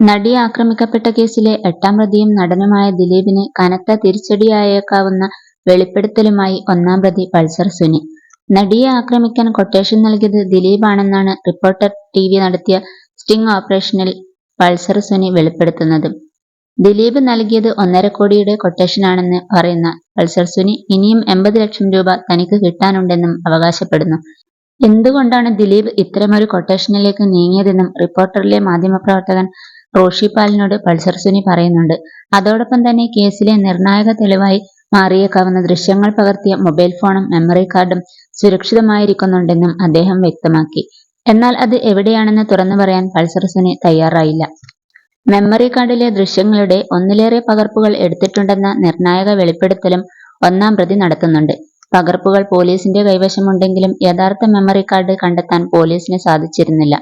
നടി ആക്രമിക്കപ്പെട്ട കേസിലെ 8ാം പ്രതിയും നടനുമായ ദിലീപിന് കനത്ത തിരിച്ചടിയായേക്കാവുന്ന വെളിപ്പെടുത്തലുമായി 1ാം പ്രതി പൾസർ സുനി. നടിയെ ആക്രമിക്കാൻ ക്വട്ടേഷൻ നൽകിയത് ദിലീപാണെന്നാണ് റിപ്പോർട്ടർ ടിവി നടത്തിയ സ്റ്റിംഗ് ഓപ്പറേഷനിൽ പൾസർ സുനി വെളിപ്പെടുത്തുന്നത്. ദിലീപ് നൽകിയത് 1.5 കോടിയുടെ ക്വട്ടേഷനാണെന്ന് പറയുന്ന പൾസർ സുനി ഇനിയും 80 ലക്ഷം രൂപ തനിക്ക് കിട്ടാനുണ്ടെന്നും അവകാശപ്പെടുന്നു. എന്തുകൊണ്ടാണ് ദിലീപ് ഇത്തരമൊരു ക്വട്ടേഷനിലേക്ക് നീങ്ങിയതെന്നും റിപ്പോർട്ടറിലെ മാധ്യമപ്രവർത്തകൻ റോഷി പാലിനോട് പൾസർ സുനി പറയുന്നുണ്ട്. അതോടൊപ്പം തന്നെ കേസിലെ നിർണായക തെളിവായി മാറിയേക്കാവുന്ന ദൃശ്യങ്ങൾ പകർത്തിയ മൊബൈൽ ഫോണും മെമ്മറി കാർഡും സുരക്ഷിതമായിരിക്കുന്നുണ്ടെന്നും അദ്ദേഹം വ്യക്തമാക്കി. എന്നാൽ അത് എവിടെയാണെന്ന് തുറന്നു പറയാൻ പൾസർ സുനി തയ്യാറായില്ല. മെമ്മറി കാർഡിലെ ദൃശ്യങ്ങളുടെ ഒന്നിലേറെ പകർപ്പുകൾ എടുത്തിട്ടുണ്ടെന്ന നിർണായക വെളിപ്പെടുത്തലും 1ാം പ്രതി നടത്തുന്നുണ്ട്. പകർപ്പുകൾ പോലീസിന്റെ കൈവശമുണ്ടെങ്കിലും യഥാർത്ഥ മെമ്മറി കാർഡ് കണ്ടെത്താൻ പോലീസിന് സാധിച്ചിരുന്നില്ല.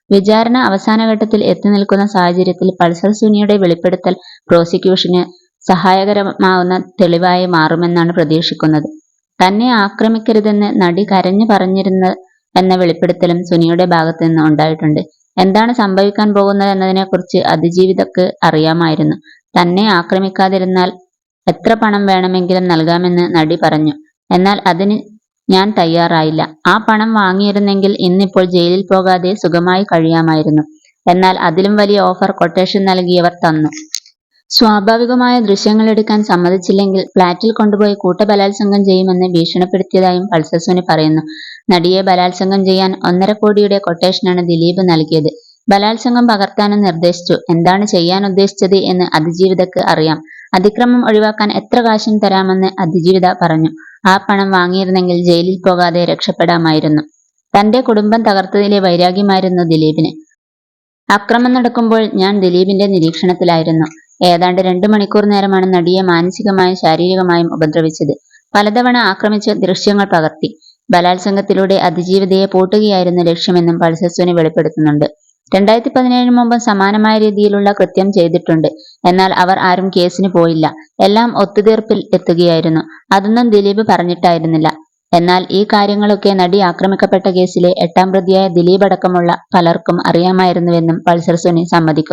വിചാരണ അവസാനഘട്ടത്തിൽ എത്തിനിൽക്കുന്ന സാഹചര്യത്തിൽ പൾസർ സുനിയുടെ വെളിപ്പെടുത്തൽ പ്രോസിക്യൂഷന് സഹായകരമാവുന്ന തെളിവായി മാറുമെന്നാണ് പ്രതീക്ഷിക്കുന്നത്. തന്നെ ആക്രമിക്കരുതെന്ന് നടി കരഞ്ഞു പറഞ്ഞിരുന്നു എന്ന വെളിപ്പെടുത്തലും സുനിയുടെ ഭാഗത്തു നിന്ന് ഉണ്ടായിട്ടുണ്ട്. എന്താണ് സംഭവിക്കാൻ പോകുന്നതെന്നതിനെക്കുറിച്ച് അതിജീവിതക്ക് അറിയാമായിരുന്നു. തന്നെ ആക്രമിക്കാതിരുന്നാൽ എത്ര പണം വേണമെങ്കിലും നൽകാമെന്ന് നടി പറഞ്ഞു. എന്നാൽ അതിന് ഞാൻ തയ്യാറായില്ല. ആ പണം വാങ്ങിയിരുന്നെങ്കിൽ ഇന്നിപ്പോൾ ജയിലിൽ പോകാതെ സുഖമായി കഴിയാമായിരുന്നു. എന്നാൽ അതിലും വലിയ ഓഫർ ക്വട്ടേഷൻ നൽകിയവർ തന്നു. സ്വാഭാവികമായ ദൃശ്യങ്ങളെടുക്കാൻ സമ്മതിച്ചില്ലെങ്കിൽ ഫ്ളാറ്റിൽ കൊണ്ടുപോയി കൂട്ടബലാത്സംഗം ചെയ്യുമെന്ന് ഭീഷണിപ്പെടുത്തിയതായും പൾസർ സുനി പറയുന്നു. നടിയെ ബലാത്സംഗം ചെയ്യാൻ 1.5 കോടിയുടെ ക്വട്ടേഷനാണ് ദിലീപ് നൽകിയത്. ബലാത്സംഗം പകർത്താനും നിർദ്ദേശിച്ചു. എന്താണ് ചെയ്യാൻ ഉദ്ദേശിച്ചത് എന്ന് അതിജീവിതക്ക് അറിയാം. അതിക്രമം ഒഴിവാക്കാൻ എത്ര കാശും തരാമെന്ന് അതിജീവിത പറഞ്ഞു. ആ പണം വാങ്ങിയിരുന്നെങ്കിൽ ജയിലിൽ പോകാതെ രക്ഷപ്പെടാമായിരുന്നു. തന്റെ കുടുംബം തകർത്തതിലെ വൈരാഗ്യമായിരുന്നു ദിലീപിന്. അക്രമം നടക്കുമ്പോൾ ഞാൻ ദിലീപിന്റെ നിരീക്ഷണത്തിലായിരുന്നു. ഏതാണ്ട് 2 മണിക്കൂർ നേരമാണ് നടിയെ മാനസികമായും ശാരീരികമായും ഉപദ്രവിച്ചത്. പലതവണ ആക്രമിച്ച് ദൃശ്യങ്ങൾ പകർത്തി. ബലാത്സംഗത്തിലൂടെ അതിജീവിതയെ പൂട്ടുകയായിരുന്നു ലക്ഷ്യമെന്നും പൾസർ സുനി വെളിപ്പെടുത്തുന്നുണ്ട്. 2017 മുമ്പ് സമാനമായ രീതിയിലുള്ള കൃത്യം ചെയ്തിട്ടുണ്ട്. എന്നാൽ അവർ ആരും കേസിന് പോയില്ല. എല്ലാം ഒത്തുതീർപ്പിൽ എത്തുകയായിരുന്നു. അതൊന്നും ദിലീപ് പറഞ്ഞിട്ടായിരുന്നില്ല. എന്നാൽ ഈ കാര്യങ്ങളൊക്കെ നടി ആക്രമിക്കപ്പെട്ട കേസിലെ 8ാം പ്രതിയായ ദിലീപ് അടക്കമുള്ള പലർക്കും അറിയാമായിരുന്നുവെന്നും പൾസർ സുനി സമ്മതിക്കുന്നു.